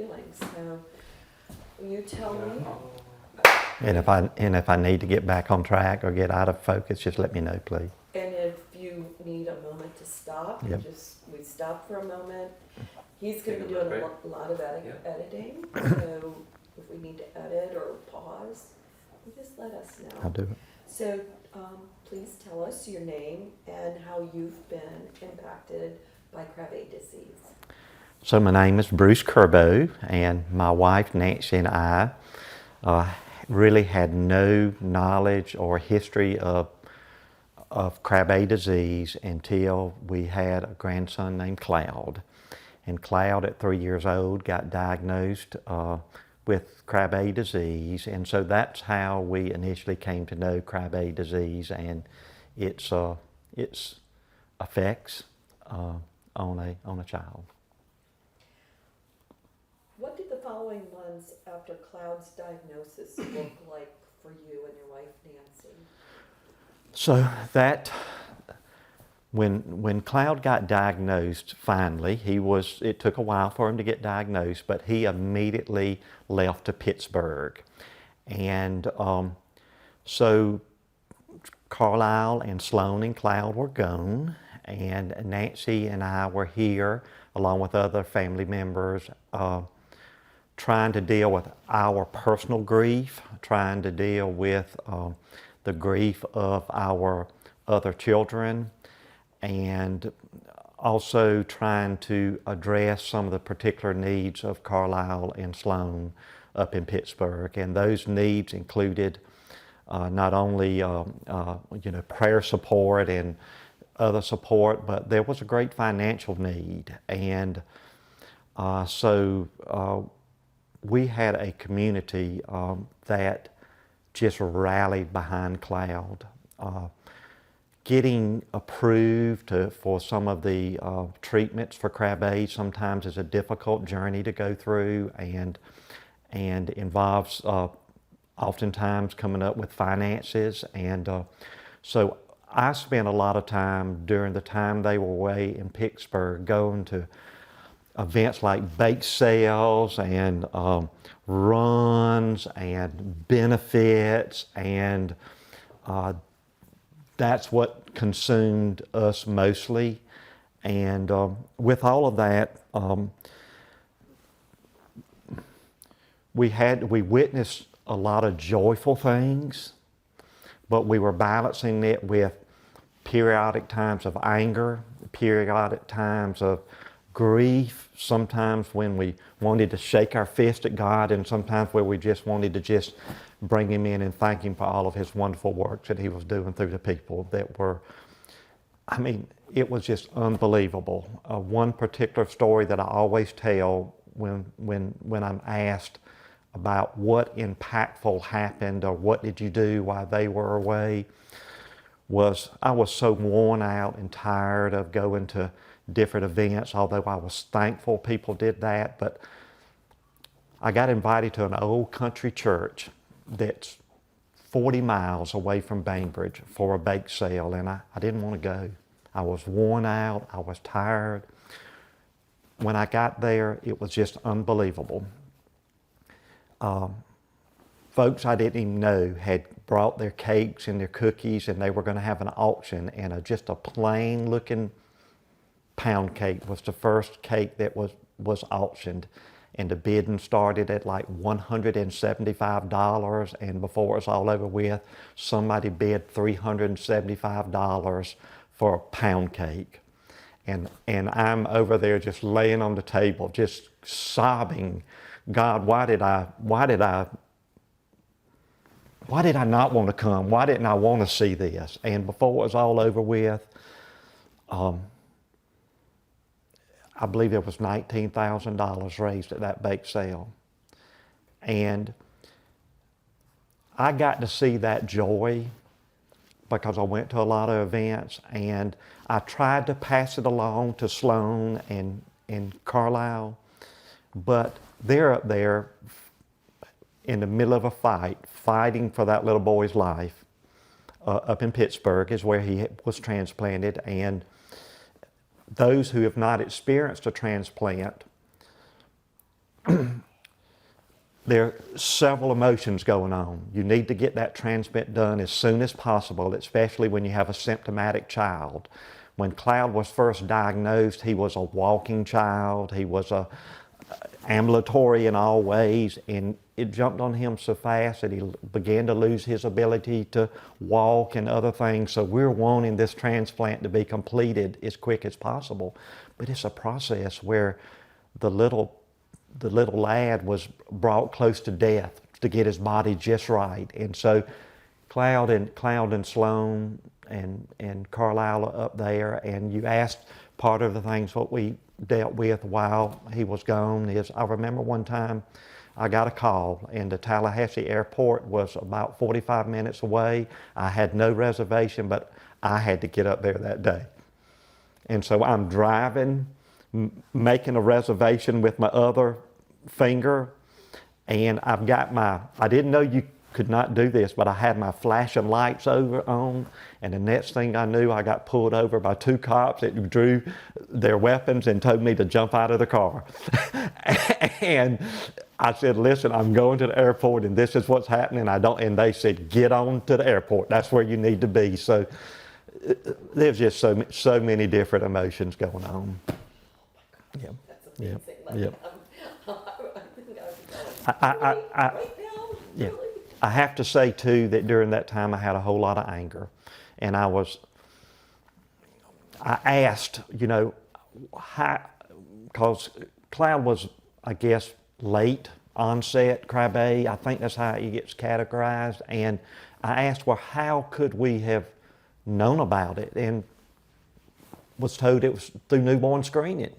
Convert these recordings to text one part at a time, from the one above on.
feelings. So you tell me. And if I need to get back on track or get out of focus, just let me know, please. And if you need a moment to stop, Yep. we stop for a moment. He's going to be doing a lot of editing, so if we need to edit or pause, you just let us know. I'll do it. So please tell us your name and how you've been impacted by Krabbe disease. So my name is Bruce Kirbo, and my wife Nancy and I really had no knowledge or history of Krabbe disease until we had a grandson named Cloud. And Cloud at 3 years old got diagnosed with Krabbe disease, and so that's how we initially came to know Krabbe disease and its effects on a child. What did the following months after Cloud's diagnosis look like for you and your wife Nancy? So that when Cloud got diagnosed, finally, it took a while for him to get diagnosed, but he immediately left to Pittsburgh. And so Carlisle and Sloan and Cloud were gone, and Nancy and I were here along with other family members, trying to deal with our personal grief, trying to deal with the grief of our other children, and also trying to address some of the particular needs of Carlisle and Sloan up in Pittsburgh. And those needs included not only prayer support and other support, but there was a great financial need. And so we had a community that just rallied behind Cloud. Getting approved for some of the treatments for Krabbe sometimes is a difficult journey to go through, and involves oftentimes coming up with finances. And so I spent a lot of time during the time they were away in Pittsburgh going to events like bake sales and runs and benefits, and that's what consumed us mostly. And with all of that, we witnessed a lot of joyful things, but we were balancing it with periodic times of anger, periodic times of grief, sometimes when we wanted to shake our fist at God, and sometimes where we just wanted to just bring him in and thank him for all of his wonderful works that he was doing through the people that were, I mean, it was just unbelievable. One particular story that I always tell when I'm asked about what impactful happened or what did you do while they were away was I was so worn out and tired of going to different events, although I was thankful people did that. But I got invited to an old country church that's 40 miles away from Bainbridge for a bake sale, and I didn't want to go. I was worn out, I was tired. When I got there, it was just unbelievable. Folks I didn't even know had brought their cakes and their cookies, and they were going to have an auction, and just a plain looking pound cake was the first cake that was auctioned, and the bidding started at like $175, and before it's all over with, somebody bid $375 for a pound cake. And I'm over there just laying on the table, just sobbing, God, why did I not want to come? Why didn't I want to see this? And before it was all over with, I believe there was $19,000 raised at that bake sale. And I got to see that joy because I went to a lot of events, and I tried to pass it along to Sloan and Carlisle, but they're up there in the middle of a fight, fighting for that little boy's life. Up in Pittsburgh is where he was transplanted, and those who have not experienced a transplant there are several emotions going on. You need to get that transplant done as soon as possible, especially when you have a symptomatic child. When Cloud was first diagnosed, he was a walking child. He was ambulatory in all ways, and it jumped on him so fast that he began to lose his ability to walk and other things. So we're wanting this transplant to be completed as quick as possible. But it's a process where the little lad was brought close to death to get his body just right. And so Cloud and Sloan and Carlisle are up there, and you asked part of the things what we dealt with while he was gone is, I remember one time I got a call, and the Tallahassee airport was about 45 minutes away. I had no reservation, but I had to get up there that day. And so I'm driving, making a reservation with my other finger, and I've got I didn't know you could not do this, but I had my flashing lights on, and the next thing I knew, I got pulled over by two cops that drew their weapons and told me to jump out of the car. And I said, listen, I'm going to the airport and this is what's happening. And they said, get on to the airport. That's where you need to be. So there's just so many different emotions going on. Yeah. That's amazing. Yeah. I think I would be going, right now? Yeah. Really? I have to say too that during that time I had a whole lot of anger, and I asked, because Cloud was, I guess, late onset Krabbe. I think that's how he gets categorized. And I asked, well, how could we have known about it? And was told it was through newborn screening.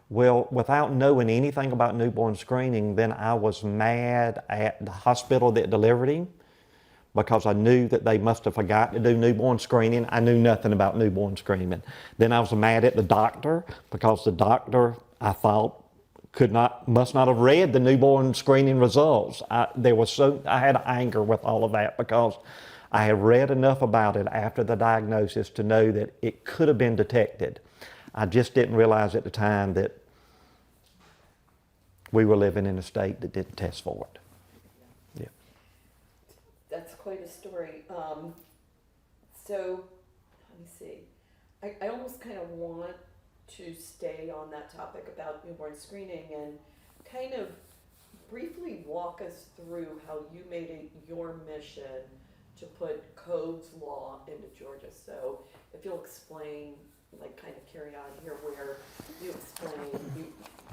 Well, without knowing anything about newborn screening, then I was mad at the hospital that delivered him, because I knew that they must have forgot to do newborn screening. I knew nothing about newborn screening. Then I was mad at the doctor, because the doctor, I thought, must not have read the newborn screening results. I had anger with all of that, because I had read enough about it after the diagnosis to know that it could have been detected. I just didn't realize at the time that we were living in a state that didn't test for it. Yeah. That's quite a story. So, let me see. I almost kind of want to stay on that topic about newborn screening and kind of briefly walk us through how you made it your mission to put Cove's law into Georgia. So, if you'll explain, kind of carry on here, where you explain,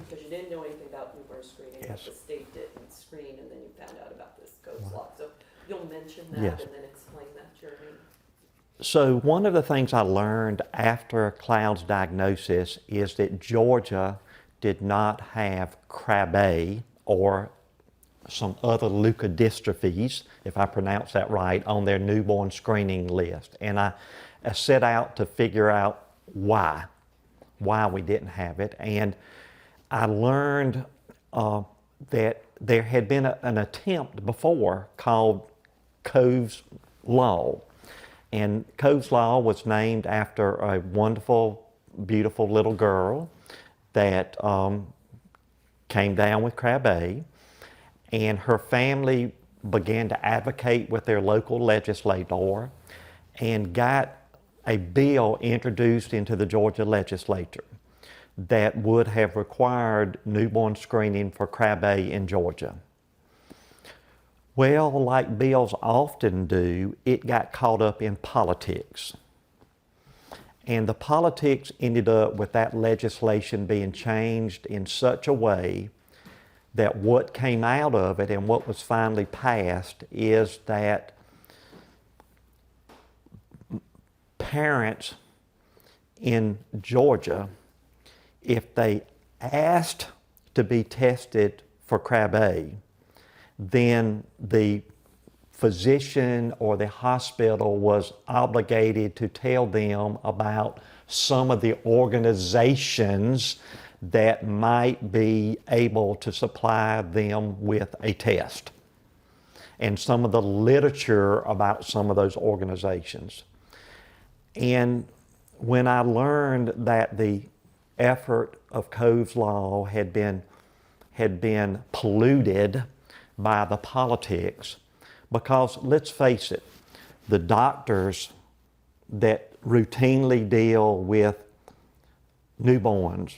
because you didn't know anything about newborn screening, yes. but the state didn't screen, and then you found out about this Cove's law. So you'll mention that, yes. and then explain that journey. So one of the things I learned after Cloud's diagnosis is that Georgia did not have Krabbe or some other leukodystrophies, if I pronounce that right, on their newborn screening list. And I set out to figure out why we didn't have it. And I learned that there had been an attempt before called Cove's Law. And Cove's Law was named after a wonderful, beautiful little girl that came down with Krabbe, and her family began to advocate with their local legislator and got a bill introduced into the Georgia legislature that would have required newborn screening for Krabbe in Georgia. Well, like bills often do, it got caught up in politics. And the politics ended up with that legislation being changed in such a way that what came out of it and what was finally passed is that parents in Georgia, if they asked to be tested for Krabbe, then the physician or the hospital was obligated to tell them about some of the organizations that might be able to supply them with a test, and some of the literature about some of those organizations. And when I learned that the effort of Cove's Law had had been polluted by the politics, because let's face it, the doctors that routinely deal with newborns,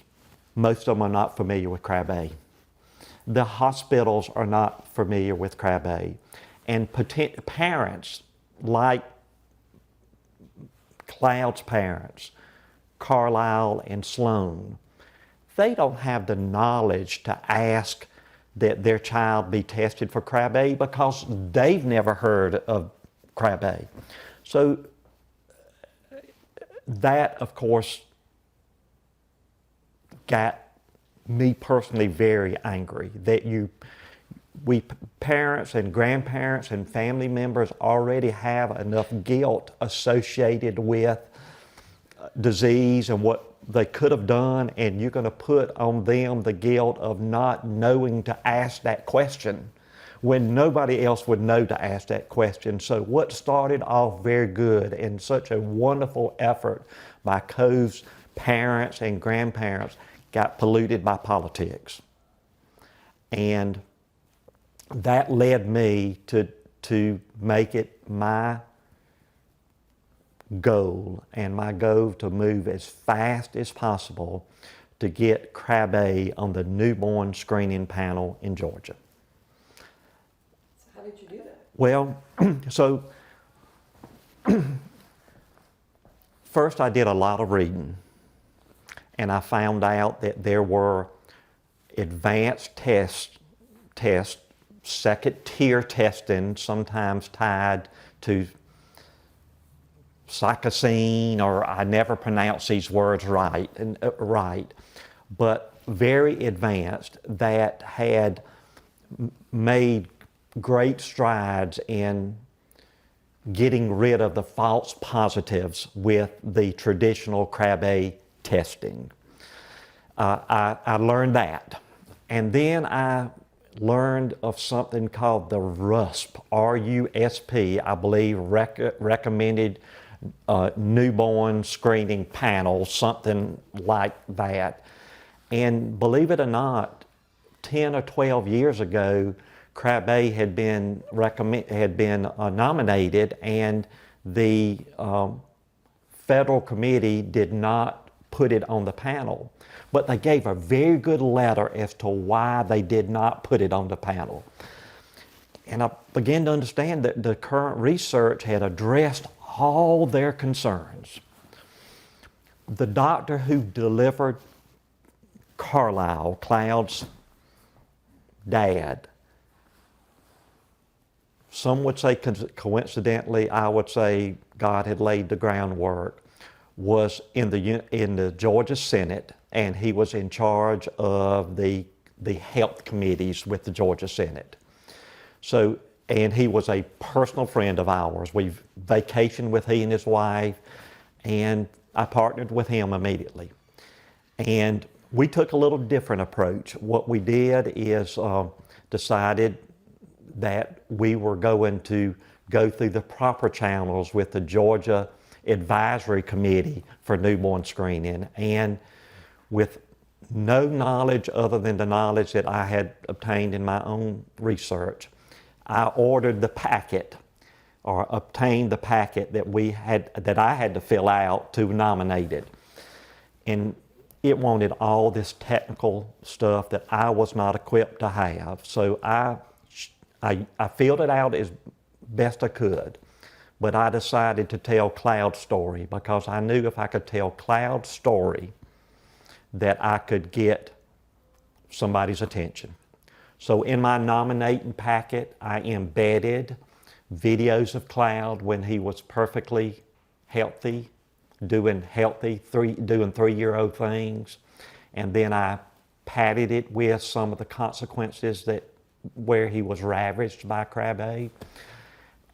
most of them are not familiar with Krabbe. The hospitals are not familiar with Krabbe. And parents like Cloud's parents, Carlisle and Sloan, they don't have the knowledge to ask that their child be tested for Krabbe because they've never heard of Krabbe. So that, of course, got me personally very angry that we parents and grandparents and family members already have enough guilt associated with disease and what they could have done, and you're going to put on them the guilt of not knowing to ask that question when nobody else would know to ask that question. So what started off very good and such a wonderful effort by Cove's parents and grandparents got polluted by politics. And that led me to make it my goal, and my goal to move as fast as possible to get Krabbe on the newborn screening panel in Georgia. So how did you do that? Well, so first I did a lot of reading, and I found out that there were advanced tests, second tier testing, sometimes tied to cytosine, or I never pronounce these words right, but very advanced, that had made great strides in getting rid of the false positives with the traditional Krabbe testing. I learned that. And then I learned of something called the RUSP, R-U-S-P, I believe, recommended newborn screening panel, something like that. And believe it or not, 10 or 12 years ago, Krabbe had been nominated, and the federal committee did not put it on the panel. But they gave a very good letter as to why they did not put it on the panel. And I began to understand that the current research had addressed all their concerns. The doctor who delivered Carlisle, Cloud's dad, some would say coincidentally, I would say God had laid the groundwork, was in the Georgia Senate, and he was in charge of the health committees with the Georgia Senate. So, and he was a personal friend of ours. We vacationed with he and his wife, and I partnered with him immediately. And we took a little different approach. What we did is decided that we were going to go through the proper channels with the Georgia Advisory Committee for newborn screening, and with no knowledge other than the knowledge that I had obtained in my own research, I ordered the packet, or obtained the packet that I had to fill out to nominate it. And it wanted all this technical stuff that I was not equipped to have. So I filled it out as best I could. But I decided to tell Cloud's story, because I knew if I could tell Cloud's story that I could get somebody's attention. So in my nominating packet, I embedded videos of Cloud when he was perfectly healthy, doing 3-year-old things. And then I padded it with some of the consequences where he was ravaged by Krabbe.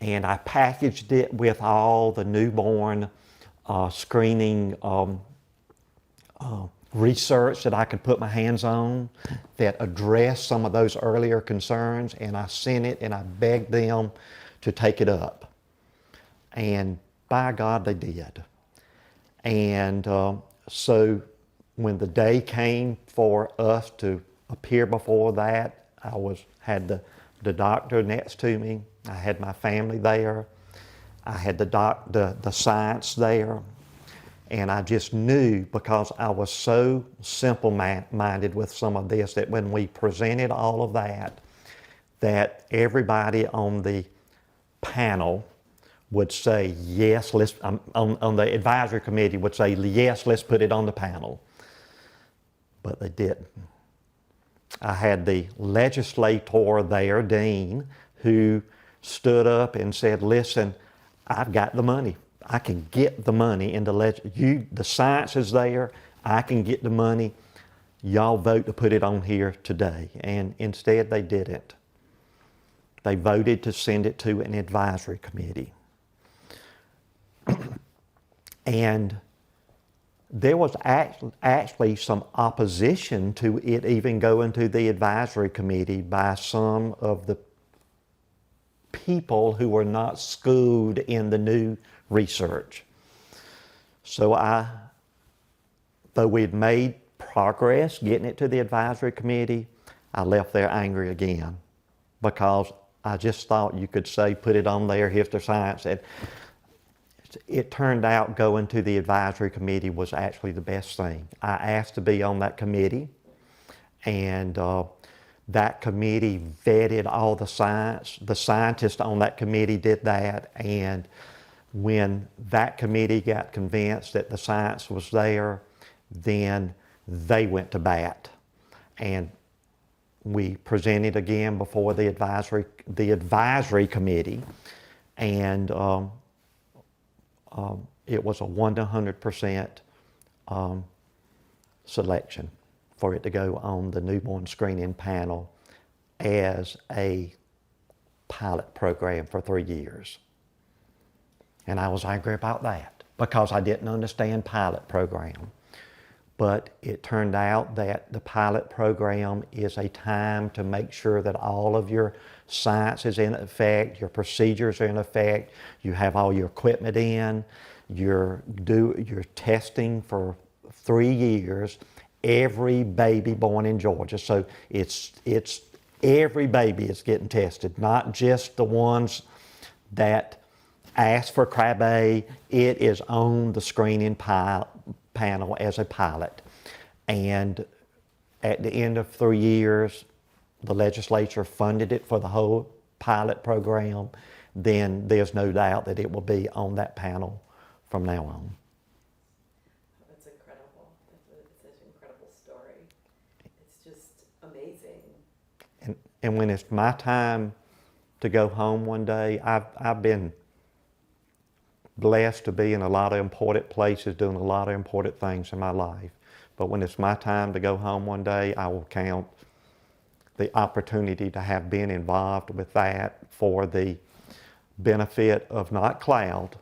And I packaged it with all the newborn screening research that I could put my hands on that addressed some of those earlier concerns, and I sent it and I begged them to take it up. And by God, they did. And so when the day came for us to appear before that, had the doctor next to me. I had my family there. I had the science there. And I just knew, because I was so simple-minded with some of this, that when we presented all of that everybody on the panel would say, yes, on the advisory committee would say, yes, let's put it on the panel. But they didn't. I had the legislator there, Dean, who stood up and said, listen, I've got the money. I can get the money in the science is there. I can get the money. Y'all vote to put it on here today. And instead they didn't. They voted to send it to an advisory committee. And there was actually some opposition to it even going to the advisory committee by some of the people who were not schooled in the new research. So though we'd made progress getting it to the advisory committee, I left there angry again, because I just thought you could say, put it on there, here's the science. It turned out going to the advisory committee was actually the best thing. I asked to be on that committee, and that committee vetted all the science. The scientists on that committee did that, and when that committee got convinced that the science was there, then they went to bat. And we presented again before the advisory committee, and it was a 100% selection for it to go on the newborn screening panel as a pilot program for 3 years. And I was angry about that, because I didn't understand pilot program. But it turned out that the pilot program is a time to make sure that all of your science is in effect, your procedures are in effect, you have all your equipment in, you're testing for 3 years every baby born in Georgia. So it's every baby is getting tested, not just the ones that ask for Krabbe. It is on the screening panel as a pilot. And at the end of 3 years, the legislature funded it for the whole pilot program. Then there's no doubt that it will be on that panel from now on. That's incredible. It's such an incredible story. It's just amazing. And when it's my time to go home one day, I've been blessed to be in a lot of important places, doing a lot of important things in my life. But when it's my time to go home one day, I will count the opportunity to have been involved with that for the benefit of not Cloud,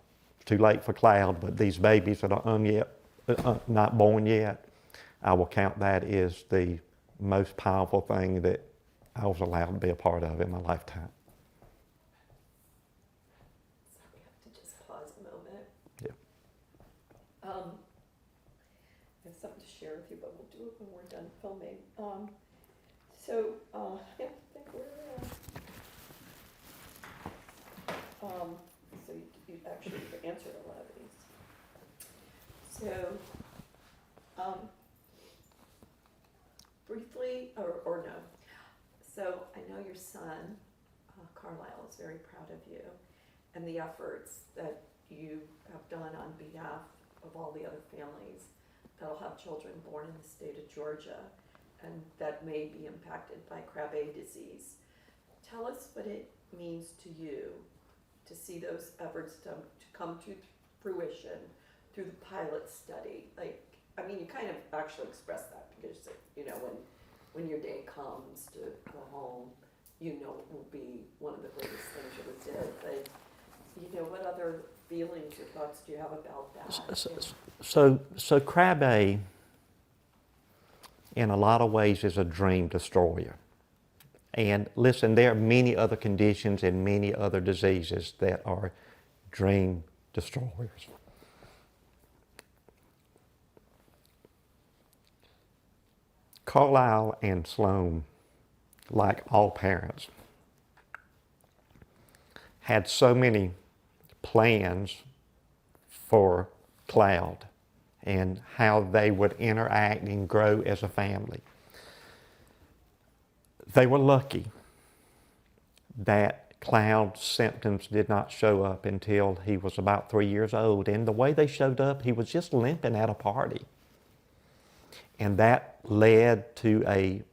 too late for Cloud, but these babies that are not born yet. I will count that as the most powerful thing that I was allowed to be a part of in my lifetime. So we have to just pause a moment. Yeah. I have something to share with you, but we'll do it when we're done filming. I think we're so you actually answered a lot of these. So, briefly, or no. So I know your son, Carlisle, is very proud of you and the efforts that you have done on behalf of all the other families that'll have children born in the state of Georgia and that may be impacted by Krabbe disease. Tell us what it means to you to see those efforts to come to fruition through the pilot study. You kind of actually expressed that, because when your day comes to go home, it will be one of the greatest things you ever did. But what other feelings or thoughts do you have about that? So Krabbe, in a lot of ways, is a dream destroyer. And listen, there are many other conditions and many other diseases that are dream destroyers. Carlisle and Sloan, like all parents, had so many plans for Cloud and how they would interact and grow as a family. They were lucky that Cloud's symptoms did not show up until he was about 3 years old. And the way they showed up, he was just limping at a party. And that led to a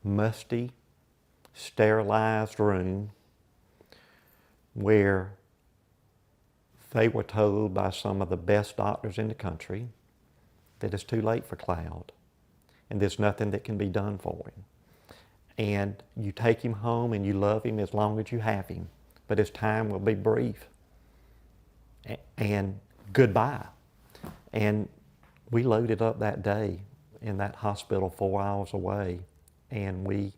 musty, sterilized room where they were told by some of the best doctors in the country that it's too late for Cloud and there's nothing that can be done for him. And you take him home and you love him as long as you have him, but his time will be brief. And goodbye. And we loaded up that day in that hospital 4 hours away, and we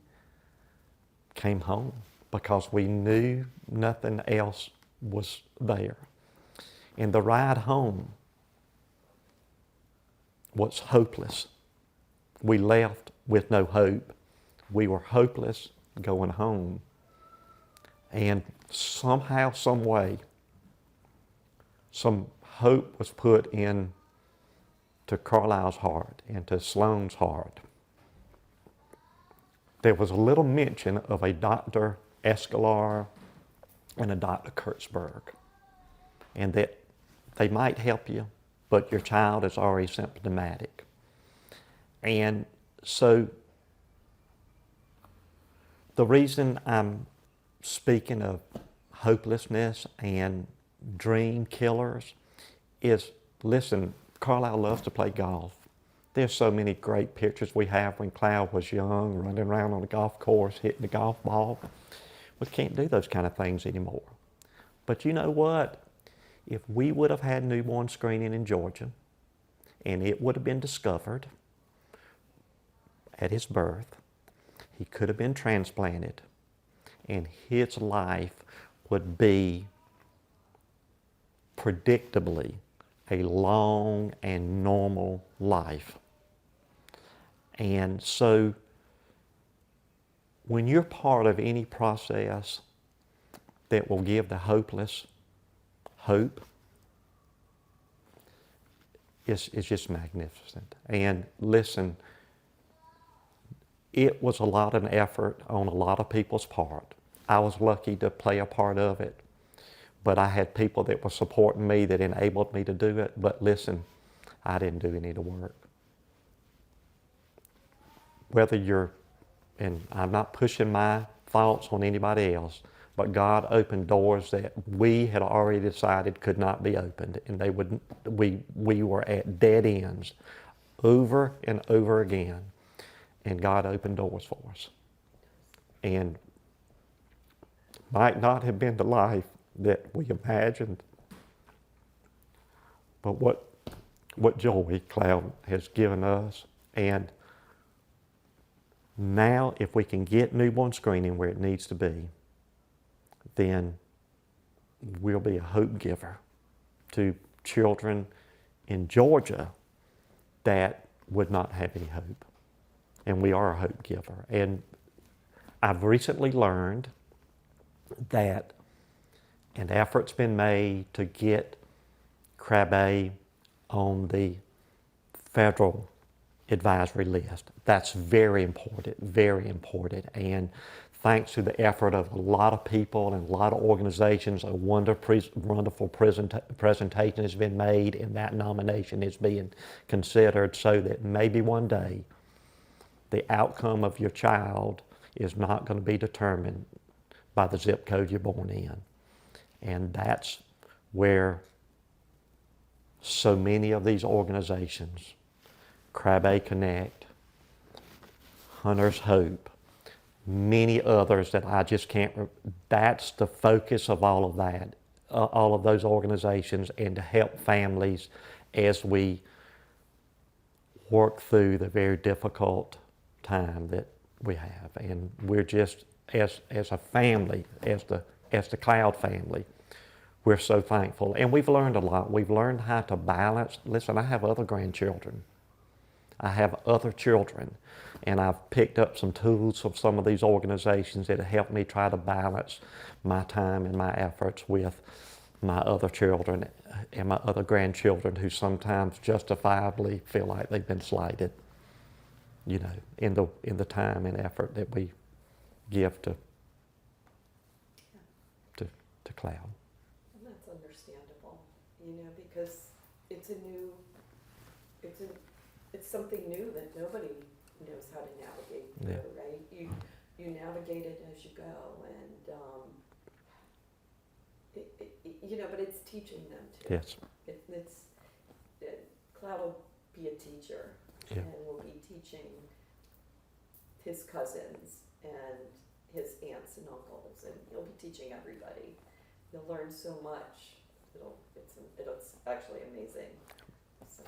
came home because we knew nothing else was there. And the ride home was hopeless. We left with no hope. We were hopeless going home. And somehow, some way, some hope was put in to Carlisle's heart and to Sloan's heart. There was a little mention of a Dr. Escalar and a Dr. Kurtzberg, and that they might help you, but your child is already symptomatic. And so the reason I'm speaking of hopelessness and dream killers is, listen, Carlisle loves to play golf. There's so many great pictures we have when Cloud was young, running around on the golf course, hitting the golf ball. We can't do those kind of things anymore. But you know what? If we would have had newborn screening in Georgia, and it would have been discovered at his birth, he could have been transplanted, and his life would be predictably a long and normal life. And so when you're part of any process that will give the hopeless hope, it's just magnificent. And listen, it was a lot of effort on a lot of people's part. I was lucky to play a part of it, but I had people that were supporting me that enabled me to do it. But listen, I didn't do any of the work. Whether you're, and I'm not pushing my thoughts on anybody else, but God opened doors that we had already decided could not be opened, and they wouldn't. We were at dead ends over and over again, and God opened doors for us. And might not have been the life that we imagined, but what joy Cloud has given us. And now, if we can get newborn screening where it needs to be, then we'll be a hope giver to children in Georgia that would not have any hope. And we are a hope giver. And I've recently learned that an effort's been made to get Krabbe on the federal advisory list. That's very important, very important. And thanks to the effort of a lot of people and a lot of organizations, a wonderful presentation has been made, and that nomination is being considered so that maybe one day the outcome of your child is not going to be determined by the zip code you're born in. And that's where so many of these organizations, Krabbe Connect, Hunter's Hope, many others that I just can't, that's the focus of all of that, all of those organizations, and to help families as we work through the very difficult time that we have. And we're just, as a family, as the Cloud family, we're so thankful. And we've learned a lot. We've learned how to balance. Listen, I have other grandchildren. I have other children, and I've picked up some tools from some of these organizations that have helped me try to balance my time and my efforts with my other children and my other grandchildren who sometimes justifiably feel like they've been slighted, you know, in the time and effort that we give to Cloud. And that's understandable, you know, because it's something new that nobody knows how to navigate through, Yeah. right? You navigate it as you go, and you know, but it's teaching them too. Yes. Cloud will be a teacher, Yeah. and will be teaching his cousins and his aunts and uncles, and he'll be teaching everybody. You'll learn so much. It's actually amazing. So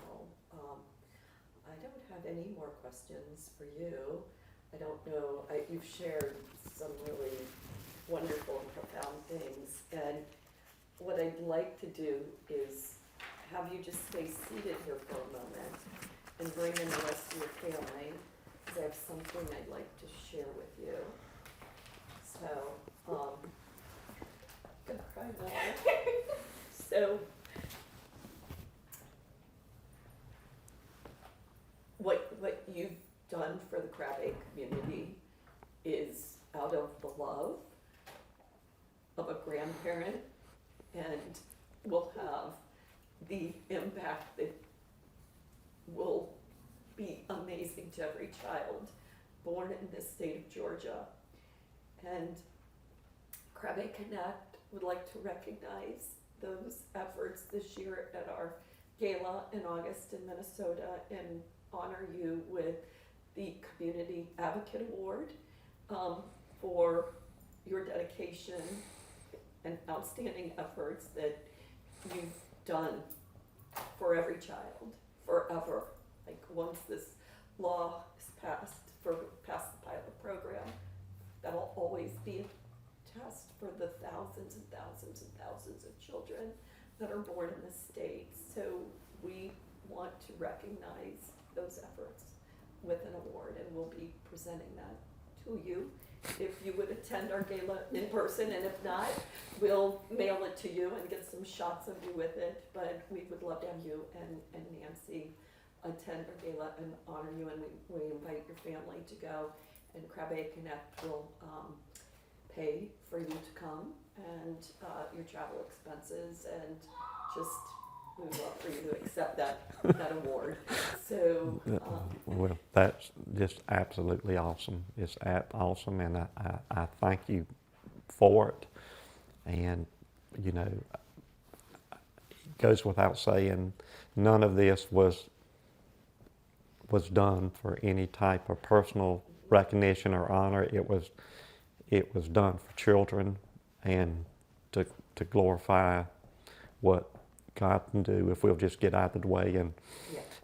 I don't have any more questions for you. I don't know. You've shared some really wonderful and profound things, and what I'd like to do is have you just stay seated here for a moment and bring in the rest of your family, because I have something I'd like to share with you. So, I'm gonna cry now. So, what you've done for the Krabbe community is out of the love of a grandparent, and will have the impact that will be amazing to every child born in this state of Georgia. And Krabbe Connect would like to recognize those efforts this year at our gala in August in Minnesota and honor you with the Community Advocate Award for your dedication and outstanding efforts that you've done for every child forever. Like, once this law is passed the pilot program, that'll always be a test for the thousands and thousands and thousands of children that are born in this state. So we want to recognize those efforts with an award, and we'll be presenting that to you if you would attend our gala in person, and if not, we'll mail it to you and get some shots of you with it. But we would love to have you and Nancy attend our gala and honor you, and we invite your family to go, and Krabbe Connect will pay for you to come, and your travel expenses, and just, we would love for you to accept that award. So Well, that's just absolutely awesome. It's awesome, and I thank you for it. And, you know, it goes without saying, none of this was done for any type of personal recognition or honor. It was done for children, and to glorify what God can do if we'll just get out of the way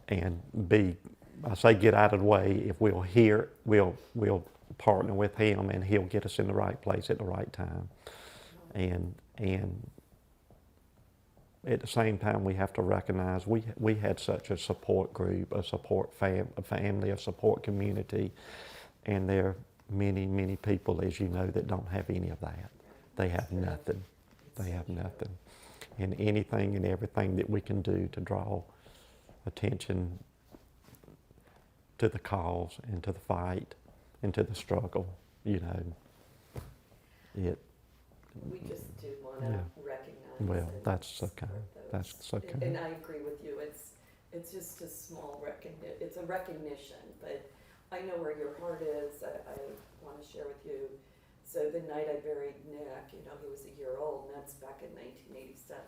and be, I say get out of the way, if we'll hear, we'll partner with Him, and He'll get us in the right place at the right time. And at the same time, we have to recognize we had such a support group, a support a family, a support community, and there are many, many people, as you know, that don't have any of that. They have nothing. They have nothing. And anything and everything that we can do to draw attention to the cause and to the fight and to the struggle, you know, we just do want to recognize. Well, that's so kind. That's so kind. And I agree with you. It's just a small recognition. It's a recognition, but I know where your heart is. I want to share with you. So the night I buried Nick, you know, he was a year old, and that's back in 1987.